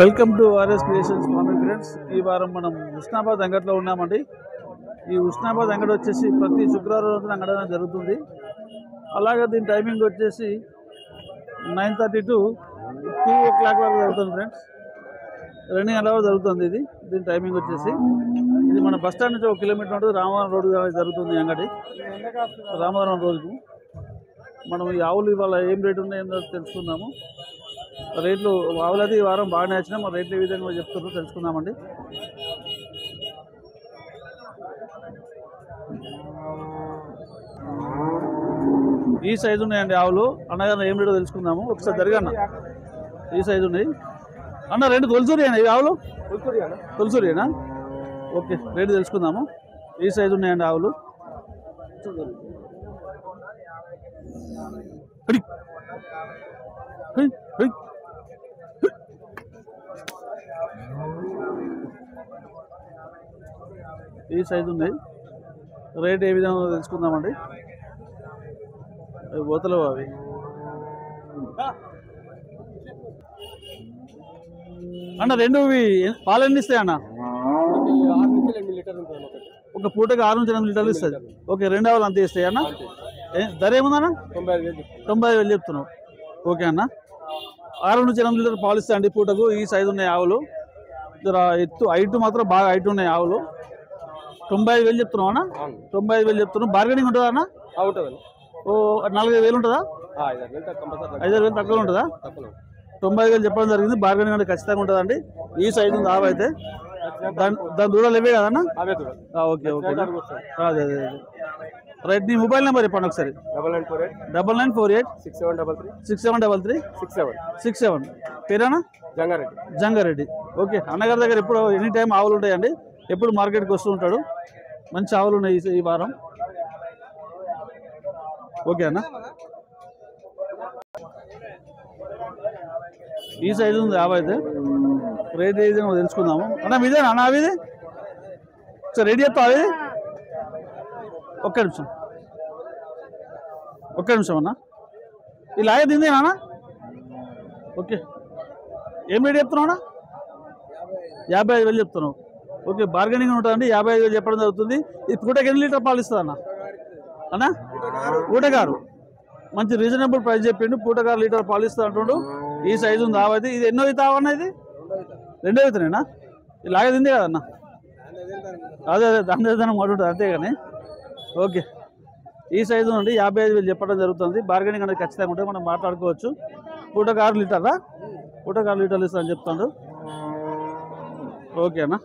Welcome to RS creations farming friends. ఈ వారం మనం హుస్నాబాద్ అంగట్లో ఉన్నామండి. ఈ హుస్నాబాద్ అంగడి వచ్చేసి ప్రతి శుక్రవారం రోజున అంగడి జరుగుతుంది. అలాగే దీని టైమింగ్ వచ్చేసి 9:30 to 2 o'clock వరకు జరుగుతుంది ఫ్రెండ్స్. 2 గంటల వరకు జరుగుతుంది దీని టైమింగ్ వచ్చేసి. ఇది మన బస్ స్టాండ్ నుంచి 1 కిలోమీటర్ ఉంటుంది. రామవరం రోడ్డు జరుగుతుంది అంగడి. రామవరం రోజుకు మనం ఈ ఆవులు ఇవాళ ఏం రేటు ఉన్నాయో తెలుసుకుందాము. రేట్లు ఆవులది ఈ వారం బాగానే వచ్చినా మరి రేట్లు ఏ విధంగా చెప్తారో తెలుసుకుందామండి. ఈ సైజు ఉన్నాయండి ఆవులు. అన్నగారు ఏం రేటో తెలుసుకుందాము. ఒకసారి జరగన్న ఈ సైజు ఉన్నాయి అన్న. 2 తొలసూరియానా ఈ ఆవులు? తొలసూరియానా? ఓకే, రేటు తెలుసుకుందాము. ఈ సైజు ఉన్నాయండి ఆవులు. ఈ సైజు ఉన్నాయి. రేట్ ఏ విధంగా తెలుసుకుందామండి. అవి బోతలు అవి అన్న. 2 పాలు ఎన్ని ఇస్తాయి అన్న? ఒక పూటకి 6 నుంచి 8 లీటర్లు ఇస్తుంది. ఓకే, 2 ఆవులు అంతే ఇస్తాయి అన్న. ధర ఏముందన్న? 95,000 చెప్తున్నావు. ఓకే అన్న. 6 నుంచి 8 లీటర్లు పాలు ఇస్తాయండి పూటకు. ఈ సైజు ఉన్నాయి ఆవులు. ఎత్తు హైట్ మాత్రం బాగా హైట్ ఉన్నాయి ఆవులు. 95,000 చెప్తున్నావు అన్న. 95,000 చెప్తున్నావు. బార్గెనింగ్ ఉంటుందా అన్న? ఓ 45,000 ఉంటుందా? 5,000 తక్కువ ఉంటుందా? 95,000 చెప్పడం జరిగింది. బార్గెనింగ్ అంటే ఖచ్చితంగా ఉంటుందండి. ఈ సైజు ఉంది ఆవు అయితే. దాని దూడలు ఇవే కదన్నా? ఓకే ఓకే, అదే అదే అదే. రైట్. నీ మొబైల్ నెంబర్ చెప్పండి ఒకసారి. 9948 6733 67. పేరేనా? జంగారెడ్డి. ఓకే, అన్నగారి దగ్గర ఎప్పుడు ఎనీ టైం ఆవులు ఉంటాయండి. ఎప్పుడు మార్కెట్కి వస్తూ ఉంటాడు. మంచి ఆవులు ఉన్నాయి ఈ వారం. ఓకే అన్న. ఈ సైజు ఉంది ఆవు అయితే. రేట్ ఏది తెలుసుకుందాము అన్న. మీదేనా అన్న అవి? సార్ రెడీ చెప్తావు అవి? ఒక్క నిమిషం అన్న. ఈ లాగే తిందేనా అన్న? ఓకే, ఏం రేట్ చెప్తున్నావు అన్న? 55,000 చెప్తున్నావు. ఓకే, బార్గెనింగ్ ఉంటుందండి. 55,000 చెప్పడం జరుగుతుంది. ఈ పూటకి ఎన్ని లీటర్ పాలు ఇస్తుంది అన్న? అన్న పూటగారు మంచి రీజనబుల్ ప్రైస్ చెప్పిండు. పూటగారు లీటర్ పాలు ఇస్తా అంటుండు. ఈ సైజు ఉంది ఆవైతే. ఇది ఎన్నో అవుతా అన్న? ఇది 2వ అవుతున్నాయినా? ఇలాగే తింది కదన్న? అదే అదే, దాని విధానం ఉంటుంది అంతే కానీ. ఓకే, ఈ సైజు నుండి 55,000 చెప్పడం జరుగుతుంది. బార్గెనింగ్ అనేది ఖచ్చితంగా ఉంటుంది, మనం మాట్లాడుకోవచ్చు. పూటకు 6 లీటర్లా? పూటకు 6 లీటర్లు ఇస్తా అని చెప్తాడు. ఓకే అన్న.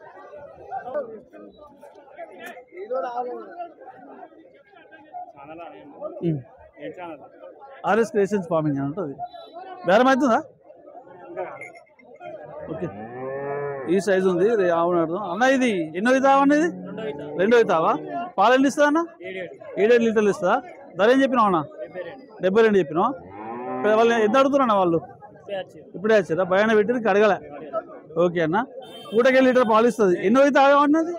ఆర్ఎస్ క్రియేషన్స్ ఫార్మింగ్ అని ఉంటుంది. బేరం అవుతుందా? ఓకే, ఈ సైజు ఉంది. అవును అర్థం అన్న. ఇది ఎన్నో అవుతావా అన్న? ఇది 2వ అవుతావా? పాలు ఎన్ని ఇస్తా అన్న? 7 లీటర్లు ఇస్తా. ధర ఏం చెప్పినావు అన్న? 72 చెప్పినావు. వాళ్ళు ఎంత అడుగుతున్నా వాళ్ళు? ఇప్పుడే వచ్చారా? భయాన పెట్టి అడగలే. ఓకే అన్న. పూటకి లీటర్ పాలు ఇస్తుంది. ఎన్నో అవుతావా అన్నది?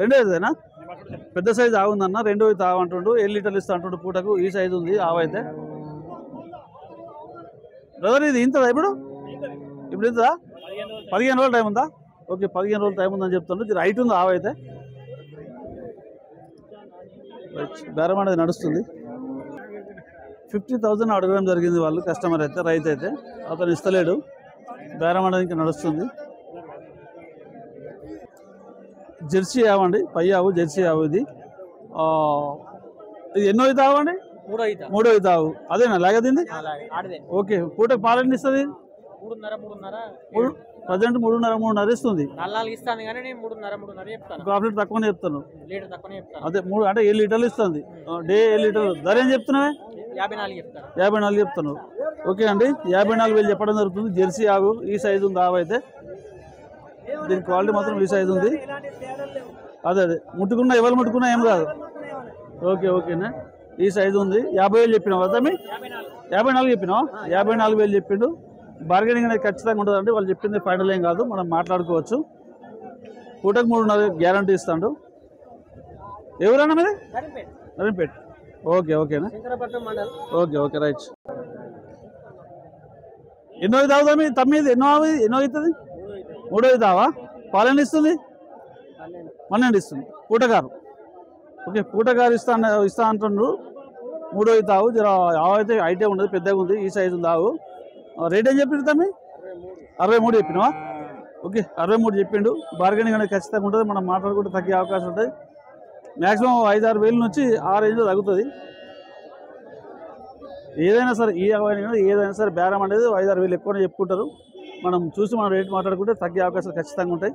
2వ అవుతుందేనా? పెద్ద సైజు ఆగుందన్న. 2వ అవుతావు అంటుండు. 7 లీటర్లు ఇస్తా అంటుండు పూటకు. ఈ సైజు ఉంది ఆవైతే. బ్రదర్ ఇది ఇంతదా ఇప్పుడు? ఇప్పుడు ఇంతదా? 15 రోజులు టైం ఉందా? ఓకే, 15 రోజులు టైం ఉందని చెప్తుండ్రు. హైట్ ఉంది ఆవైతే. బేరం అనేది నడుస్తుంది. 50,000 అడగడం జరిగింది వాళ్ళు. కస్టమర్ అయితే, రైతు అయితే అతను ఇస్తలేడు. బేరం అనేది ఇంకా నడుస్తుంది. జెర్సీ ఆవండి, పై ఆవు జెర్సీ ఆవు. ఇది ఎన్నో అవుతా ఆవండి? 3వ అవుతావు. అదేనా లాగదింది? ఓకే, పూటకు పాలు ఎన్ని ఇస్తుంది? 3.5 ప్రజెంట్ 3.5 ఇస్తుంది. హాఫ్ తక్కువనే చెప్తాను. అదే 3 అంటే 7 లీటర్లు ఇస్తుంది డే. 7 లీటర్లు. ధర ఏం చెప్తున్నావే? 54 చెప్తున్నావు. ఓకే అండి, 54,000 చెప్పడం జరుగుతుంది. జెర్సీ ఆవు. ఈ సైజు ఉంది ఆవు అయితే. దీని క్వాలిటీ మాత్రం ఈ సైజు ఉంది. అదే అదే, ముట్టుకున్నా ఎవరు ముట్టుకున్నా ఏం కాదు. ఓకే ఓకేనా. ఈ సైజు ఉంది. 50,000 చెప్పినావు కదా? 54 చెప్పినావు. 54,000 చెప్పిండు. బార్గెనింగ్ అనేది ఖచ్చితంగా ఉంటుందండి. వాళ్ళు చెప్పింది ఫైనల్ ఏం కాదు, మనం మాట్లాడుకోవచ్చు. పూటకు 3.5 గ్యారంటీ ఇస్తాడు. ఎవరన్నా మీది? ఓకే ఓకేనా. Okay okay right. ఎన్నో తాగుతా మీ తమ్మిది ఎన్నో అవుతుంది? మూడో తావా? పాలన ఇస్తుంది 12 ఇస్తుంది. పూటగారు. ఓకే, పూటగారు ఇస్తా అంటుండ్రు. మూడో తావు జర అయితే అయితే ఉండదు, పెద్దగా ఉంది, ఈ సైజు తావు. రేట్ ఏం చెప్పిండు తమ్మి? 63 చెప్పినావా? ఓకే, 63 చెప్పిండు. బార్గెనింగ్ అనేది ఖచ్చితంగా ఉంటుంది, మనం మాట్లాడుకుంటే తగ్గే అవకాశం ఉంటుంది. మ్యాక్సిమం 5-6 వేల నుంచి 6 రేంజ్లో తగ్గుతుంది. ఏదైనా సరే ఈ ఏదైనా సరే బేరం అనేది 5-6 వేలు ఎక్కువనే చెప్పుకుంటారు. మనం చూసి మనం రేట్ మాట్లాడుకుంటే తగ్గే అవకాశాలు ఖచ్చితంగా ఉంటాయి.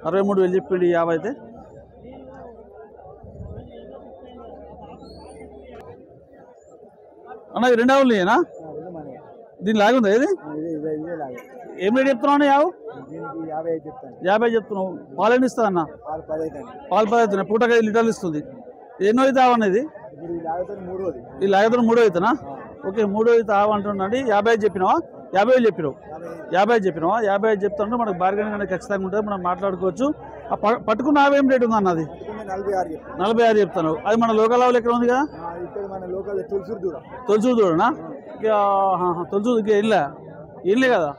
63 వేలు చెప్పిండు 50 అయితే. అన్న ఇది 2 ఆవులేనా? దీని లాగుందా ఇది? ఏం రేట్ చెప్తున్నావు అన్న? 50 చెప్తున్నావు. పాలు ఎన్ని ఇస్తుంది అన్న? పాలు 10 అవుతున్నాయి. పూటగా 5 లీటర్లు ఇస్తుంది. ఎన్నో అయితే ఆవన్నది? ఈ లాగతో 3 అవుతున్నా? ఓకే, 3 అయితే ఆవంటుండండి. 55 చెప్పినావా? 50 వేలు చెప్పినావు. 55 చెప్పినావా? 55 చెప్తాను. మనకు బార్గెనింగ్ అనేది ఖచ్చితంగా ఉంటుంది, మనం మాట్లాడుకోవచ్చు. పట్టుకున్న ఆవేం రేట్ ఉంది అన్నది? 46 చెప్తాను. అది మన లోకల్ ఆవులు ఎక్కడ ఉంది కదా? తొలసూరు దూడనా? తొలసూరు ఇల్లే కదా?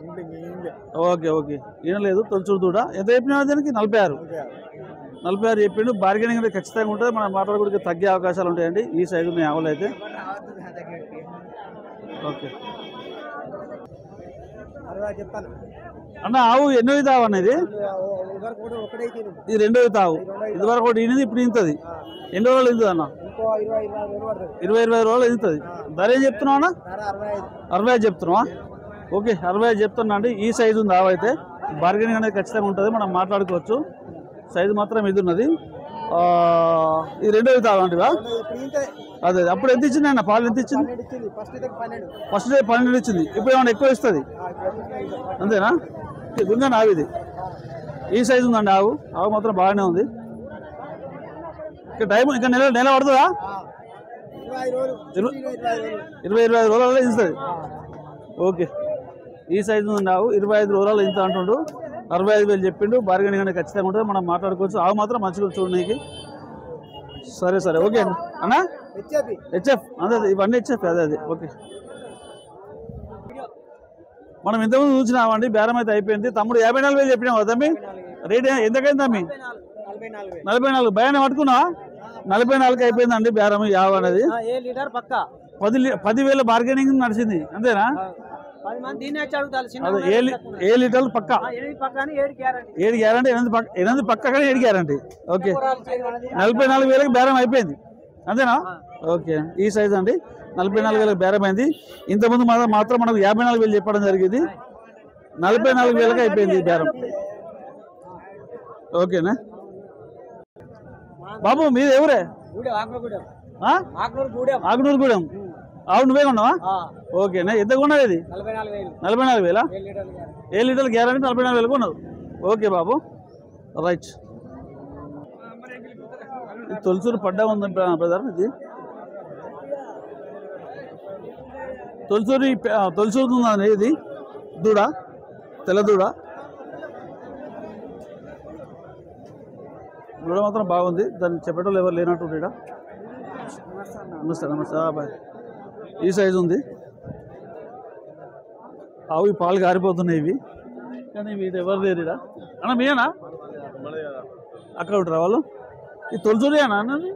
ఓకే ఓకే, ఈయనలేదు తొలసూరు దూడ. ఎంత చెప్పినా దానికి? 46 చెప్పిండు. బార్గెనింగ్ అనేది ఖచ్చితంగా ఉంటుంది, మనం మాట్లాడుకుంటే తగ్గే అవకాశాలు ఉంటాయండి. ఈ సైజు ఉన్నాయి ఆవులు అయితే. ఓకే అన్న, ఆవు ఎన్నో తావు అనేది? ఇది 2వ తావు. ఇది వరకు ఒకటి ఈనింది, ఇప్పుడు ఇంతది. ఎన్ని రోజులు ఇంతుంది అన్న? 20 రోజులు ఇంతుంది. ధర ఏం చెప్తున్నావు అన్న? 65 చెప్తున్నావా? ఓకే, 65 చెప్తున్నా అండి. ఈ సైజు ఉంది ఆవు అయితే. బార్గెనింగ్ అనేది ఖచ్చితంగా ఉంటుంది, మనం మాట్లాడుకోవచ్చు. సైజు మాత్రం ఇది ఉన్నది. ఇది 2వ తావు అంటివా? అదే, అప్పుడు ఎంత ఇచ్చింది అన్న? పాలు ఎంత ఇచ్చింది? ఫస్ట్ డే 12 ఇచ్చింది. ఇప్పుడు ఏమన్నా ఎక్కువ ఇస్తుంది అంతేనా? గుంజా ఆవు ఇది. ఈ సైజు ఉందండి ఆవు. ఆవు మాత్రం బాగానే ఉంది. ఇంకా టైం ఇంకా నెల పడుతుందా? 20 రోజులలో ఇస్తుంది. ఓకే, ఈ సైజు ఉందండి ఆవు. 25 రోజులలో ఇంత అంటుండు. 65 వేలు చెప్పిండు. బార్గెనింగ్ అనేది ఖచ్చితంగా ఉంటుంది, మనం మాట్లాడుకోవచ్చు. ఆవు మాత్రం మంచిగా చూడడానికి. సరే ఓకే అన్నా. హెచ్ఎఫ్ అదే, ఇవన్నీ హెచ్ఎఫ్. అదే ఓకే. మనం ఇంతకుముందు చూసినామండి, బేరం అయితే అయిపోయింది. తమ్ముడు 54 వేలు చెప్పినావు కదా తమ్మి? రేట్ ఎంతకైంది తమ్మి? 44. భయాన్ని పట్టుకున్నా? 44కి అయిపోయిందండి బేరం. యావ అనేది 10,000 బార్గెనింగ్ నడిచింది అంతేనా? ఏ లీటర్లు పక్క? 7 గ్యారంటీ. 8 పక్క కానీ 7 గ్యారంటీ. ఓకే, 44 వేలకు బేరం అయిపోయింది అంతేనా? ఓకే, ఈ సైజ్ అండి. 44 వేలకు బేరం అయింది. ఇంతకుముందు మాత్రం మనకు 54 వేలు చెప్పడం జరిగింది. 44 వేలకు అయిపోయింది బేరం. ఓకేనా బాబు? మీది ఎవరే? ఆకునూరుగూడెం. ఆవు నువ్వే కొన్నావా? ఓకేనా, ఎంత కొన్నావు? ఇది 44 వేలా? 7 లీటర్లు గ్యారంటీ 44 వేలు కొన్నావు. ఓకే బాబు, రైట్. తొలసూరు పడ్డా ఉంది బ్రదర్. ఇది తొలసూరు ఉందండి. ఇది దూడ, తెల్ల దూడ. దూడ మాత్రం బాగుంది, దాన్ని చెప్పేటోళ్ళు ఎవరు లేనట్టు. నమస్తే బాయ్. ఈ సైజు ఉంది ఆవు. ఈ పాలు గారిపోతున్నాయి ఇవి, కానీ వీటి ఎవరు లేరు ఇక్కడ. అన్న మీనా? అక్కడ ఉంటారా వాళ్ళు? ఈ తొలసూరే అన్న? అన్నది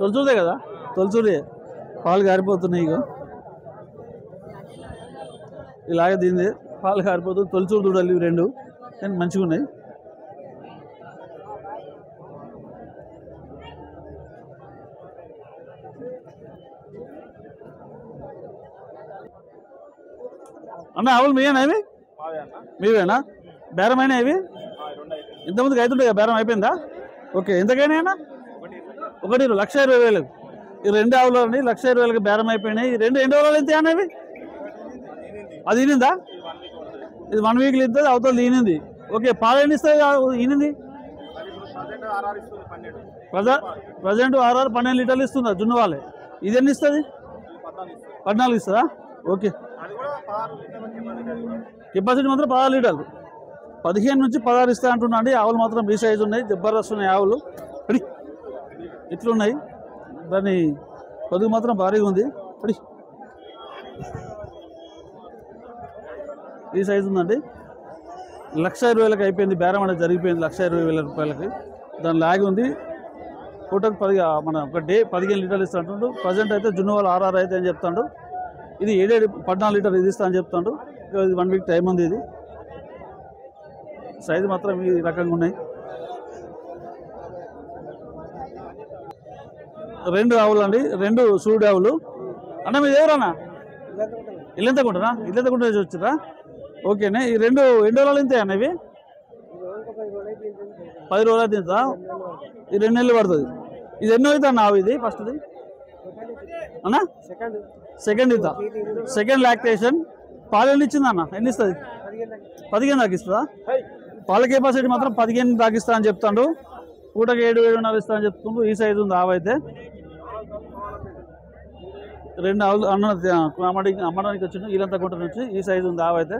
తొలసూరే కదా? తొలసూరే. పాలు గారిపోతున్నాయి ఇక ఇలాగే. దీన్ని పాలు గారిపోతుంది. తొలసూరు దూడలు ఇవి 2, కానీ మంచిగా ఉన్నాయి. అన్న ఆవులు మీవేనా? ఇవి మీవేనా? బేరమైనా ఇవి? ఇంతకుముందుకు అవుతుంటాయి కదా, బేరం అయిపోయిందా? ఓకే, ఎంతకైనా అన్న? 1,20,000. ఈ 2 ఆవులు అండి 1,20,000 బేరం అయిపోయినాయి. ఈ 2 ఎన్ని రోజులు ఎంత అన్న? ఇవి అది ఈనిందా? ఇది 1 వీక్లు ఇస్తుంది, అవతల ఈనింది. ఓకే, పాలు ఎన్ని ఇస్తుంది ఈనింది? ప్రజెంట్ 12 లీటర్లు ఇస్తుందా జున్ను వాళ్ళే? ఇది ఎన్ని ఇస్తుంది? 14 ఇస్తుందా? ఓకే, కెపాసిటీ మాత్రం 16 లీటర్లు. 15 నుంచి 16 ఇస్తా అంటున్నా అండి. ఆవులు మాత్రం ఈ సైజు ఉన్నాయి, జబర్దస్త్ ఉన్నాయి ఆవులు. ఇట్లున్నాయి. దాన్ని పొదుగు మాత్రం భారీగా ఉంది. ఈ సైజు ఉందండి. 1,20,000కి అయిపోయింది. బేరం అనేది జరిగిపోయింది 1,20,000 రూపాయలకి. దాని లాగ్ ఉంది. పూటకు 10 మన ఒక డే 15 లీటర్లు ఇస్తా అంటుండు. ప్రజెంట్ అయితే జున్నువాళ్ళు 6 అయితే అని చెప్తాడు. ఇది 14 లీటర్లు ఇది ఇస్తా అని చెప్తాడు. ఇది 1 వీక్ టైం ఉంది. ఇది సైజు మాత్రం ఈ రకంగా ఉన్నాయి. 2 ఆవులు అండి, 2 సూడి ఆవులు. అన్న మీరు ఎవరన్నా ఇల్లంతకుంటారా? ఇల్లంతకుంట వచ్చారా? ఓకేనే. ఈ 2 ఎన్ని రోజులు ఇంతే అన్న? ఇవి 10 రోజులు తింటా. ఈ 2 నెలలు పడుతుంది. ఇది ఎన్నో అవుతా అన్న ఆవు? ఇది ఫస్ట్ది అన్న సెకండ్ ఇతా. Second lactation. పాలు ఎన్ని ఇచ్చింది అన్న? ఎన్ని ఇస్తుంది? 15 దాకా ఇస్తుందా? పాల కెపాసిటీ మాత్రం 15 దాకా ఇస్తా అని చెప్తాడు. పూటకి 7-7.5 ఇస్తా అని చెప్తుండు. ఈ సైజు ఉంది ఆవు అయితే. 2 ఆవులు అమ్మడానికి వచ్చిండు ఇల్లంతకుంట నుంచి. ఈ సైజు ఉంది ఆవు అయితే.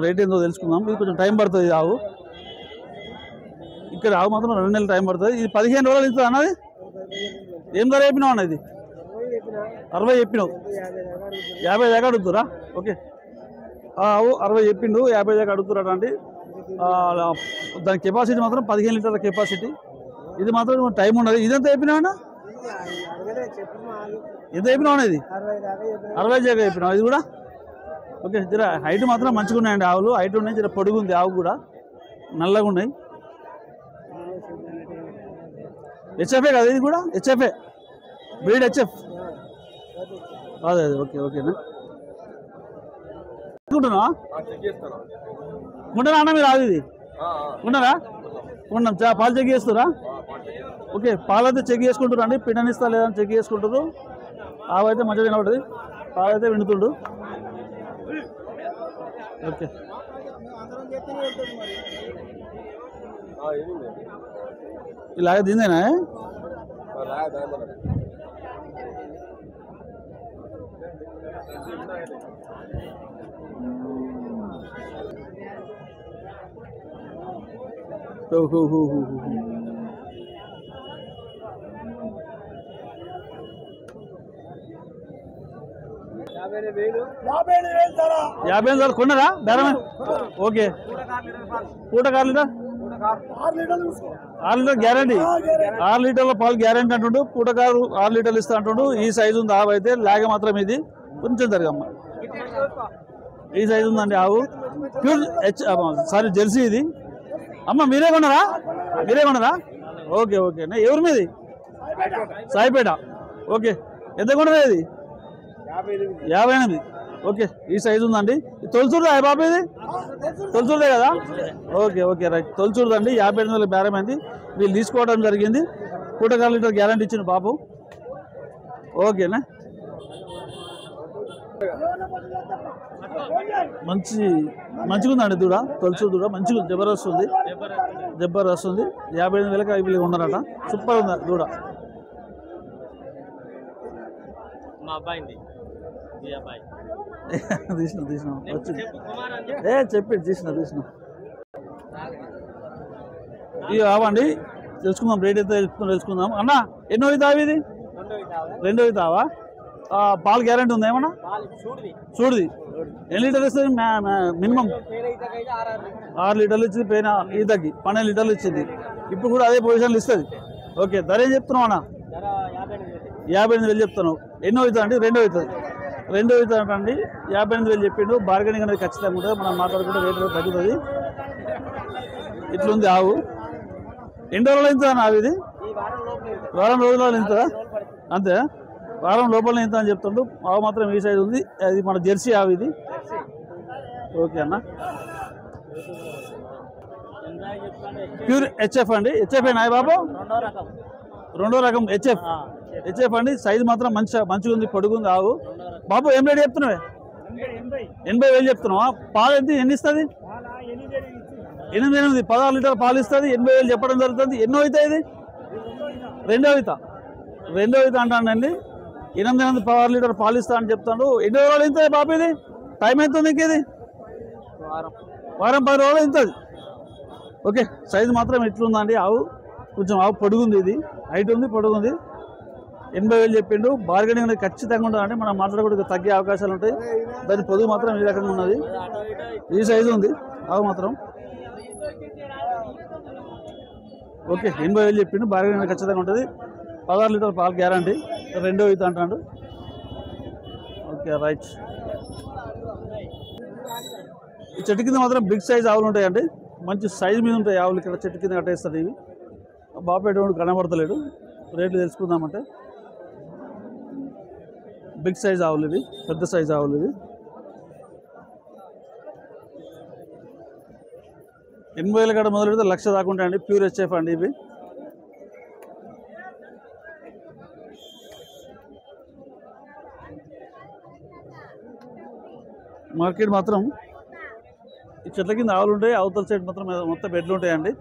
రేట్ ఏందో తెలుసుకుందాం. ఇది కొంచెం టైం పడుతుంది ఆవు. ఇక్కడ ఆవు మాత్రం 2 నెలలు టైం పడుతుంది. ఇది 15 రోజులు ఇస్తుంది అన్నది. ఏం ధర చెప్పినావు అన్న? ఇది 60 చెప్పినావు. 50 దాకా అడుగుతురా? ఓకే. ఆవు 60 చెప్పిండు, 50 దాకా అడుగుతున్నాడు అండి. దాని కెపాసిటీ మాత్రం 15 లీటర్ల కెపాసిటీ. ఇది మాత్రం టైం ఉండదు. ఇదంతా చెప్పినావు అన్న? ఎంత చెప్పినావు అన్న? ఇది 60 దాకా చెప్పినావు. ఇది కూడా ఓకే. జర హైట్ మాత్రం మంచిగా ఉన్నాయండి ఆవులు. హైట్ ఉన్నాయి, జర పొడుగు ఉంది ఆవు కూడా, నల్లగా ఉన్నాయి. హెచ్ఎఫ్ఏ కదా ఇది కూడా? HFA breed HF. అదే అదే ఓకే ఓకేనా. అనుకుంటున్నా ఉంటారా అన్న మీరు? ఆవు ఇది ఉన్నారా? ఉన్నాం. పాలు చెక్ చేస్తారా? ఓకే. పాలు అయితే చెక్ చేసుకుంటారు అండి. పిండనిస్తా లేదని చెక్ చేసుకుంటారు. ఆవు అయితే మంచిగా వినబడుతుంది. పాలు అయితే వింటుండు. ఓకే. ఇలాగే దీందేనా? యాభై వేలు కొన్నారా? బేరమే. ఓకే. పూటకు 6 లీటర్? 6 litre guarantee. 6 లీటర్ల పాలు గ్యారంటీ అంటుండు. పూటకారు 6 లీటర్లు ఇస్తా అంటుండు. ఈ సైజు ఉంది ఆవు అయితే. లాగ మాత్రం ఇది కొంచెం జరగమ్మ. ఈ సైజు ఉందండి ఆవు. ప్యూర్ సారీ జెర్సీ ఇది. అమ్మ మీరే కొన్నారా? మీరే కొన్నారా? Okay okay. ఎవరి మీది? సాయిపేట. ఓకే. ఎంత కొన్నదా ఇది? 58. ఓకే. ఈ సైజు ఉందండి. తొలచూరుదా బాబు? ఇది తొలచూరుదే కదా? Okay okay right. తొలచూరుదండి. 58 బేరం అయింది. వీళ్ళు తీసుకోవడం జరిగింది. పూటకారు లీటర్ గ్యారంటీ ఇచ్చిన బాబు. ఓకేనా. మంచిగా ఉందండి దూడ. తొలచూరు దూడ మంచిగా జబర్దస్త్ ఉంది. జబర్దస్త్ ఉంది. 58,000కి వీళ్ళు ఉన్నారట. సూపర్ ఉంది దూడ. తీసిన వచ్చింది. చెప్పి తీసిన ఇవి ఆవండి. తెలుసుకుందాం. రేట్ అయితే తెలుసుకుందాం. అన్న ఎన్నో అవుతావు? ఇది 2 అవుతావా? పాలు గ్యారంటీ ఉందా ఏమన్నా? చూడది. ఎన్ని లీటర్లు ఇస్తుంది మినిమం? 6 లీటర్లు ఇచ్చింది. పైన ఈతకి 12 లీటర్లు ఇచ్చింది. ఇప్పుడు కూడా అదే పొజిషన్లు ఇస్తుంది. ఓకే. ధర ఏం చెప్తున్నావు అన్న? 58,000 చెప్తున్నావు. ఎన్నో అవుతుంది అండి? 2 అవుతుంది. 2 అవుతుంది అండి. 58,000 చెప్పిండు. బార్గెనింగ్ అనేది ఖచ్చితంగా ఉంటుంది. మనం మాట్లాడుకుంటే రేట్ తగ్గుతుంది. ఇట్లుంది ఆవు. ఎన్ని రోజులు అవుతుందా ఆవు? ఇది వారం రోజుల్లో ఇంతదా? అంతే. వారం లోపల ఇంత అని చెప్తుండు. ఆవు మాత్రం ఈ సైజు ఉంది. అది మన జెర్సీ ఆవు ఇది. ఓకే అన్న. ప్యూర్ హెచ్ఎఫ్ అండి. హెచ్ఎఫ్ నాయ బాబు? 2వ రకం హెచ్ఎఫ్ అండి. సైజు మాత్రం మంచిగా ఉంది. పొడుగుంది ఆవు. బాబు ఏం రేట్ చెప్తున్నావే? 80,000 చెప్తున్నావా? పాలు ఎన్ని ఇస్తుంది? 8 16 లీటర్ పాలు ఇస్తుంది. 80,000 చెప్పడం జరుగుతుంది. ఎన్నో అవుతాయి? ఇది 2వ అవుతా. 2వ అవుతా అంటానండి. 8 16 లీటర్ పాలు ఇస్తా అని చెప్తాడు. ఎన్ని రోజులు ఇంతది బాబు? ఇది టైం ఎంత ఉంది? ఇంకేది వారం 10 రోజులు ఇంతది. ఓకే. సైజు మాత్రం ఎట్లుందండి ఆవు? కొంచెం ఆవు పొడుగుంది. ఇది హైట్ ఉంది, పొడుగుంది. 80,000 చెప్పిండు. బార్గెనింగ్ అనేది ఖచ్చితంగా ఉండదండి. మనం మాట్లాడకూడదు, తగ్గే అవకాశాలు ఉంటాయి. దాని పొదుగు మాత్రం ఈ రకంగా ఉన్నది. ఈ సైజు ఉంది ఆవు మాత్రం. ఓకే 80,000 చెప్పిండు. బార్గెనింగ్ ఖచ్చితంగా ఉంటుంది. 16 లీటర్ పాలు గ్యారంటీ. 2 ఈత అంటాడు. Okay right. ఈ చెట్టు కింద మాత్రం బిగ్ సైజ్ ఆవులు ఉంటాయండి. మంచి సైజు మీద ఉంటాయి ఆవులు. ఇక్కడ చెట్టు కింద కట్టేస్తుంది. ఇవి బాపేటోడు కనబడతలేడు. రేట్లు తెలుసుకుందామంటే బిగ్ సైజ్ ఆవులు ఇవి, పెద్ద సైజ్ ఆవులు ఇవి. 80,000 కాడ మొదలు పెడితే 1,00,000 దాకా ఉంటాయండి. ప్యూర్ హెచ్ఎఫ్ అండి ఇవి. మార్కెట్ మాత్రం ఈ చెట్ల కింద ఆవులు ఉంటాయి. అవతల సైడ్ మాత్రం మొత్తం బెడ్లు ఉంటాయండి.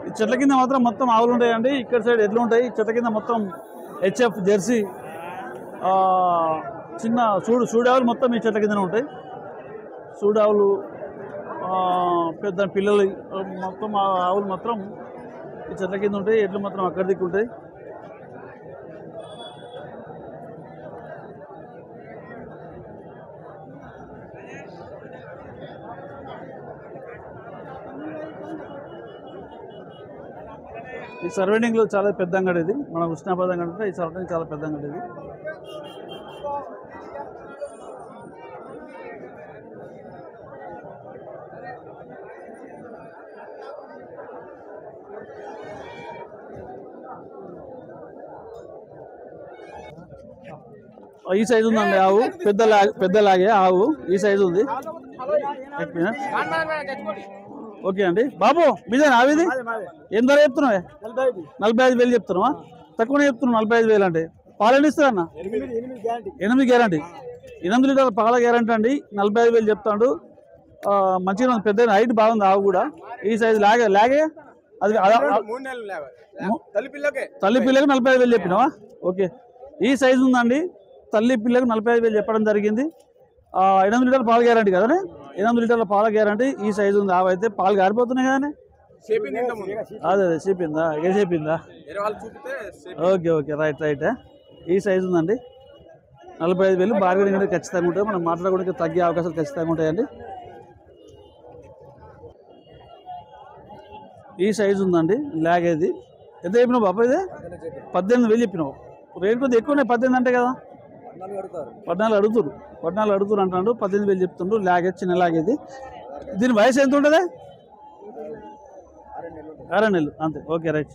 ఈ చెట్ల కింద మాత్రం మొత్తం ఆవులు ఉంటాయండి. ఇక్కడ సైడ్ ఎడ్లు ఉంటాయి. చెట్ల కింద మొత్తం హెచ్ఎఫ్ జెర్సీ చిన్న సూడావులు మొత్తం ఈ చెట్ల కిందనే ఉంటాయి. సూడావులు పెద్ద పిల్లలు మొత్తం ఆవులు మాత్రం ఈ చెట్ల కింద ఉంటాయి. ఎడ్లు మాత్రం అక్కడ దిక్కు ఉంటాయి. ఈ సరౌండింగ్లో చాలా పెద్ద అంగడి ఇది. మన ఉష్ణాబాద్ అంగడి అంటే ఈ సరౌండింగ్ చాలా పెద్ద అంగడి ఇది. ఈ సైజు ఉందండి ఆవు. పెద్దలాగే ఆవు ఈ సైజు ఉంది. ఓకే అండి. బాబు మీదేనా ఆవిది? ఏం ధర చెప్తున్నావే? 45,000 చెప్తున్నావా? తక్కువనే చెప్తున్నావు. 45,000 అంటే పాలు ఎన్ని ఇస్తుంది అన్న? 8 గ్యారంటీ. 8 లీటర్ల పాల గ్యారంటీ అండి. 45,000 చెప్తాడు. మంచిగా పెద్ద హైట్ బాగుంది ఆవు కూడా. ఈ సైజు లాగే అది తల్లి పిల్లకి 45,000 చెప్పినావా? ఓకే ఈ సైజు ఉందండి. తల్లి పిల్లకు 45,000 చెప్పడం జరిగింది. 8 లీటర్ల పాల గ్యారంటీ కదా? 8 లీటర్ల పాల గ్యారంటీ. ఈ సైజు ఉంది ఆవు అయితే. పాలు గారిపోతున్నాయి కానీ అదే చెప్పిందా? ఏ చెప్పిందా? Okay right. ఈ సైజు ఉందండి. 45,000 బార్గెనింగ్ అనేది ఖచ్చితంగా ఉంటుంది. మనం మాట్లాడుకోవడానికి తగ్గే అవకాశాలు ఖచ్చితంగా ఉంటాయండి. ఈ సైజు ఉందండి. లాగేది ఎంత చెప్పినావు బాబా? ఇది 18,000 చెప్పినావు. రేట్ కొద్దిగా ఎక్కువనే. 18 అంటే కదా? 14 అడుగుతురు అంటాడు. 18,000 చెప్తుండ్రు. లాగేది చిన్న లాగేది. దీని వయసు ఎంత ఉంటుంది? 6 నెలలు అంతే. Okay right.